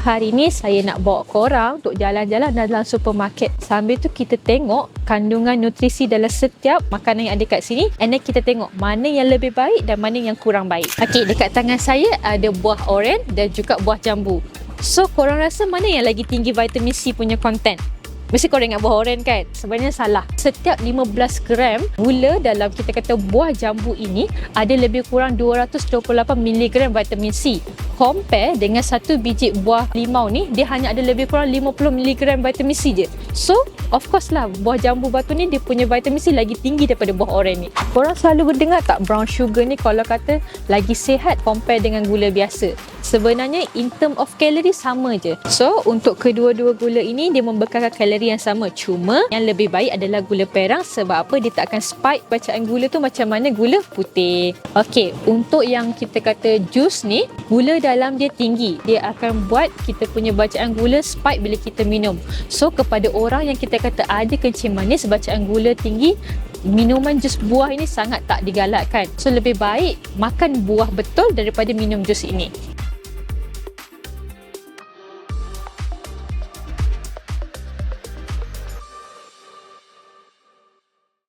hari ni saya nak bawa korang untuk jalan-jalan dalam supermarket. Sambil tu kita tengok kandungan nutrisi dalam setiap makanan yang ada kat sini, and then kita tengok mana yang lebih baik dan mana yang kurang baik. Okey, dekat tangan saya ada buah oren dan juga buah jambu. So korang rasa mana yang lagi tinggi vitamin C punya content? Mesti korang ingat buah oren kan? Sebenarnya salah. Setiap 15 gram gula dalam kita kata buah jambu ini ada lebih kurang 228 mg vitamin C. Compare dengan satu biji buah limau ni, dia hanya ada lebih kurang 50 mg vitamin C je. So, of course lah, buah jambu batu ni dia punya vitamin C lagi tinggi daripada buah oren ni. Korang selalu berdengar tak brown sugar ni kalau kata lagi sihat compare dengan gula biasa? Sebenarnya in term of calorie sama je. So, untuk kedua-dua gula ini dia membekalkan kalori yang sama. Cuma yang lebih baik adalah gula perang. Sebab apa? Dia tak akan spike bacaan gula tu macam mana gula putih. Okey, untuk yang kita kata jus ni, gula dalam dia tinggi. Dia akan buat kita punya bacaan gula spike bila kita minum. So, kepada orang yang kita kata ada kencing manis, bacaan gula tinggi, minuman jus buah ini sangat tak digalakkan. So, lebih baik makan buah betul daripada minum jus ini.